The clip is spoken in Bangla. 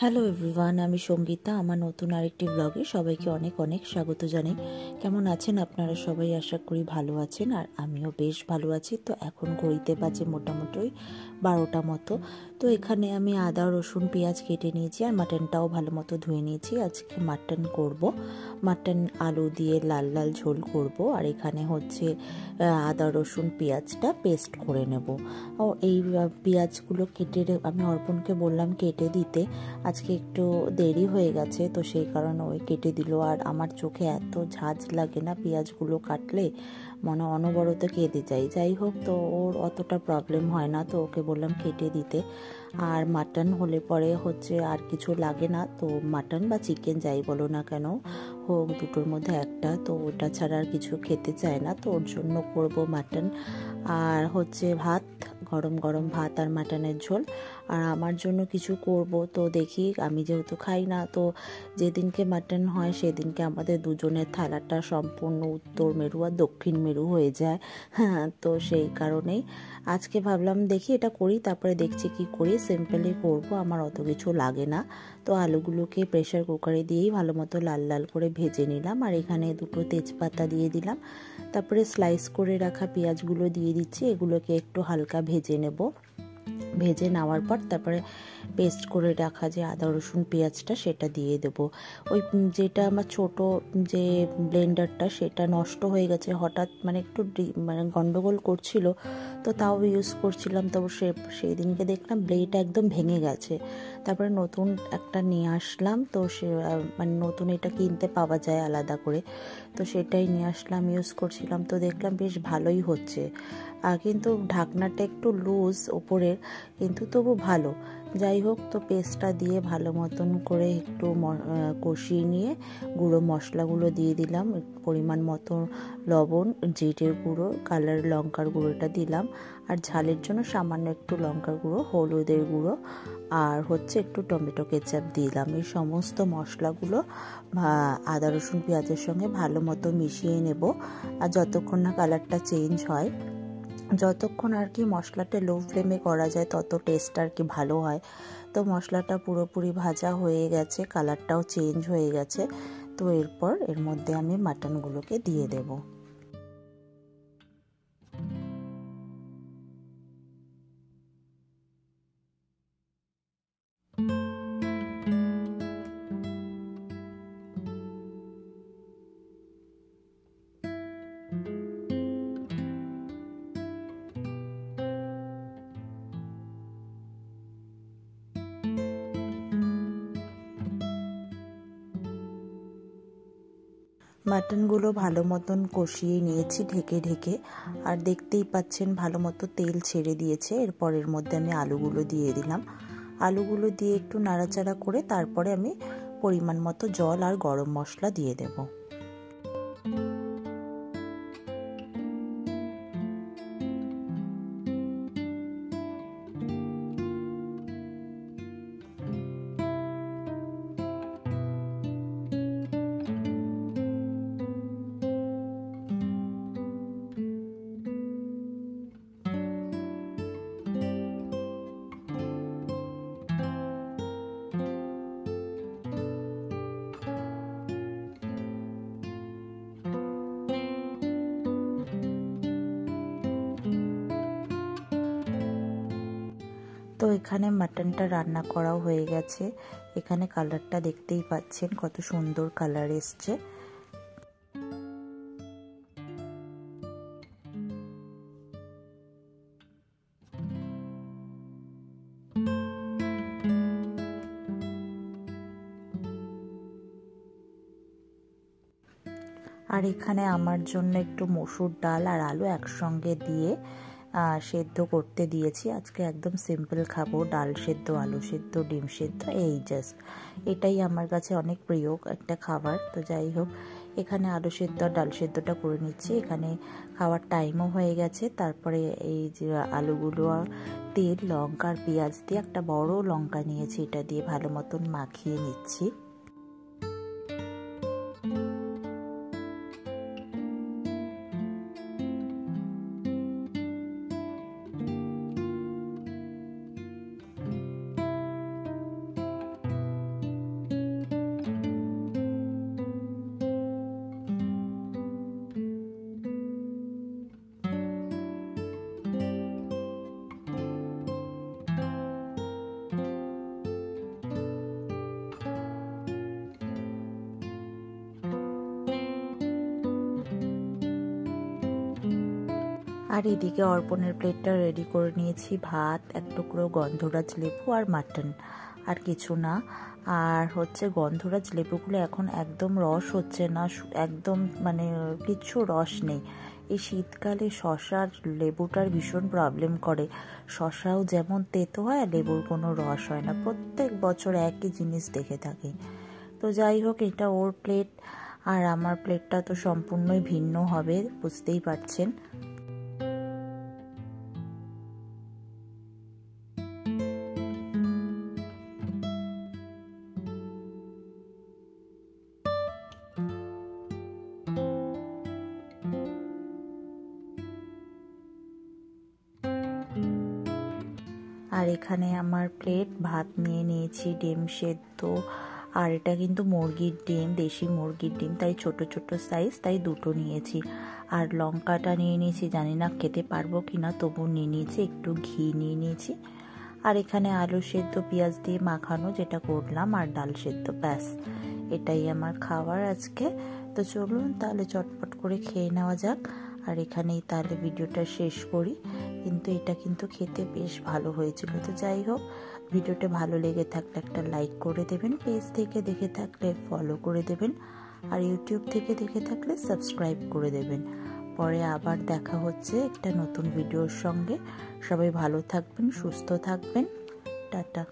হ্যালো এভরিওয়ান, আমি সঙ্গীতা। আমার নতুন আরেকটি ব্লগে সবাইকে অনেক অনেক স্বাগত জানাই। কেমন আছেন আপনারা সবাই? আশা করি ভালো আছেন, আর আমিও বেশ ভালো আছি। তো এখন ঘড়িতে বাজে মোটামুটি 12টা মতো। তো এখানে আমি আদা রসুন পেঁয়াজ কেটে নিয়েছি, আর মাটনটাও ভালো মতো ধুয়ে নিয়েছি। আজকে মাটন করব, মাটন আলু দিয়ে লাল লাল ঝোল করব। আর এখানে হচ্ছে আদা রসুন পেঁয়াজটা পেস্ট করে নেব। ও এই পেঁয়াজগুলো কেটে আমি অর্পণকে বললাম কেটে দিতে। আজকে একটু দেরি হয়ে গেছে, তো সেই কারণে ওই কেটে দিল। আর আমার চোখে এত ঝাঁজ লাগে না পেঁয়াজগুলো কাটলে, মনে অনবরত কেঁদে যাই। যাই হোক, তো ওর অতটা প্রবলেম হয় না, তো ওকে বললাম কেটে দিতে। আর মাটন হলে পরে হচ্ছে আর কিছু লাগে না, তো মাটন বা চিকেন যাই বলো না কেন হোক, দুটোর মধ্যে একটা, তো ওটা ছাড়া আর কিছু খেতে চায় না। তো ওর জন্য করব মাটন, আর হচ্ছে ভাত, গরম গরম ভাত আর মাটনের ঝোল। আর আমার জন্য কিছু করব, তো দেখি, আমি যেহেতু খাই না, তো যেদিনকে মাটন হয় সেদিনকে আমাদের দুজনের থালাটা সম্পূর্ণ উত্তর মেরু আর দক্ষিণ মেরু হয়ে যায়। হ্যাঁ, তো সেই কারণেই আজকে ভাবলাম দেখি এটা করি, তারপরে দেখছি কি করি। সিম্পলি করব, আমার অত কিছু লাগে না। তো আলুগুলোকে প্রেসার কুকারে দিয়েই ভালো মতো লাল লাল করে ভেজে নিলাম। আর এখানে দুটো তেজপাতা দিয়ে দিলাম, তারপরে স্লাইস করে রাখা পেঁয়াজগুলো দিয়ে দিচ্ছি। এগুলোকে একটু হালকা ভেজে নেব। ভেজে নেওয়ার পর তারপরে পেস্ট করে রাখা যে আদা রসুন পেঁয়াজটা সেটা দিয়ে দেবো। ওই যেটা আমার ছোট যে ব্লেন্ডারটা সেটা নষ্ট হয়ে গেছে হঠাৎ, মানে একটু গন্ডগোল করছিল, তো তাও ইউজ করছিলাম। তো সেই দিনকে দেখলাম ব্লেড একদম ভেঙে গেছে। তারপরে নতুন একটা নিয়ে আসলাম, তো সে মানে নতুন এটা কিনতে পাওয়া যায় আলাদা করে, তো সেটাই নিয়ে আসলাম, ইউজ করছিলাম। তো দেখলাম বেশ ভালোই হচ্ছে, কিন্তু ঢাকনাটা একটু লুজ ওপরের, কিন্তু তবু ভালো। যাই হোক, তো পেস্টটা দিয়ে ভালো মতন করে একটু কষিয়ে নিয়ে গুঁড়ো মশলাগুলো দিয়ে দিলাম। পরিমাণ মতো লবণ, জিরের গুঁড়ো, কালার লঙ্কার গুঁড়োটা দিলাম, আর ঝালের জন্য সামান্য একটু লঙ্কার গুঁড়ো, হলুদের গুঁড়ো, আর হচ্ছে একটু টমেটো কেচাপ দিলাম। এই সমস্ত মশলাগুলো আদা রসুন পেঁয়াজের সঙ্গে ভালো মতো মিশিয়ে নেব। আর যতক্ষণ না কালারটা চেঞ্জ হয়, যতক্ষণ আর কি মশলাটা লো ফ্লেমে করা যায় তত টেস্ট আর কি ভালো হয়। তো মশলাটা পুরোপুরি ভাজা হয়ে গেছে, কালারটাও চেঞ্জ হয়ে গেছে। তো এরপর এর মধ্যে আমি মাটনগুলোকে দিয়ে দেবো। মাটনগুলো ভালো মতন কষিয়ে নিয়েছি ঢেকে ঢেকে, আর দেখতেই পাচ্ছেন ভালো মতো তেল ছেড়ে দিয়েছে। এরপর এর মধ্যে আমি আলুগুলো দিয়ে দিলাম। আলুগুলো দিয়ে একটু নাড়াচাড়া করে তারপরে আমি পরিমাণ মতো জল আর গরম মশলা দিয়ে দেবো। তো এখানে মাটনটা রান্না করাও হয়ে গেছে। এখানে কালারটা দেখতেই পাচ্ছেন কত সুন্দর কালার এসছে। আর এখানে আমার জন্য একটু মসুর ডাল আর আলু একসঙ্গে দিয়ে সেদ্ধ করতে দিয়েছি। আজকে একদম সিম্পল খাবো, ডাল সেদ্ধ, আলু সেদ্ধ, ডিম সেদ্ধ, এই জাস্ট এটাই আমার কাছে অনেক প্রিয় একটা খাবার। তো যাই হোক, এখানে আলু সেদ্ধ আর ডাল সেদ্ধটা করে নিচ্ছি। এখানে খাওয়ার টাইমও হয়ে গেছে। তারপরে এই যে আলুগুলো তেল, লঙ্কা আর পেঁয়াজ দিয়ে, একটা বড় লঙ্কা নিয়েছি, এটা দিয়ে ভালো মতন মাখিয়ে নিচ্ছি। আর এদিকে অর্পণের প্লেটটা রেডি করে নিয়েছি, ভাত, এক টুকরো গন্ধরাজ লেবু আর মাটন, আর কিছু না। আর হচ্ছে গন্ধরাজ লেবুগুলো এখন একদম রস হচ্ছে না, একদম মানে কিচ্ছু রস নেই। এই শীতকালে শশার লেবুটার ভীষণ প্রবলেম করে, শশাও যেমন তেতো হয় আর লেবুর কোনো রস হয় না, প্রত্যেক বছর একই জিনিস দেখে থাকি। তো যাই হোক, এটা ওর প্লেট আর আমার প্লেটটা তো সম্পূর্ণই ভিন্ন হবে, বুঝতেই পারছেন। আর এখানে আমার প্লেট ভাত নিয়ে নিয়েছি, ডিম সেদ্ধ, আর এটা কিন্তু মুরগির ডিম, দেশি মুরগির ডিম, তাই ছোট ছোট সাইজ, তাই দুটো নিয়েছি। আর লঙ্কাটা নিয়ে নিয়েছি, জানি না খেতে পারবো কিনা, তবু নিয়ে নিয়েছি, একটু ঘি নিয়ে নিয়েছি। আর এখানে আলু সেদ্ধ পেঁয়াজ দিয়ে মাখানো যেটা করলাম, আর ডাল সেদ্ধ, ব্যাস এটাই আমার খাবার আজকে। তো চলুন তাহলে চটপট করে খেয়ে নেওয়া যাক, আর এখানেই তাহলে ভিডিওটা শেষ করি। কিন্তু এটা কিন্তু খেতে বেশ ভালো হয়েছিল। তো যাই হোক, ভিডিওটা ভালো লেগে থাকলে একটা লাইক করে দেবেন, পেজ থেকে দেখে থাকলে ফলো করে দেবেন, আর ইউটিউব থেকে দেখে থাকলে সাবস্ক্রাইব করে দেবেন। পরে আবার দেখা হচ্ছে একটা নতুন ভিডিওর সঙ্গে। সবাই ভালো থাকবেন, সুস্থ থাকবেন, টাটা।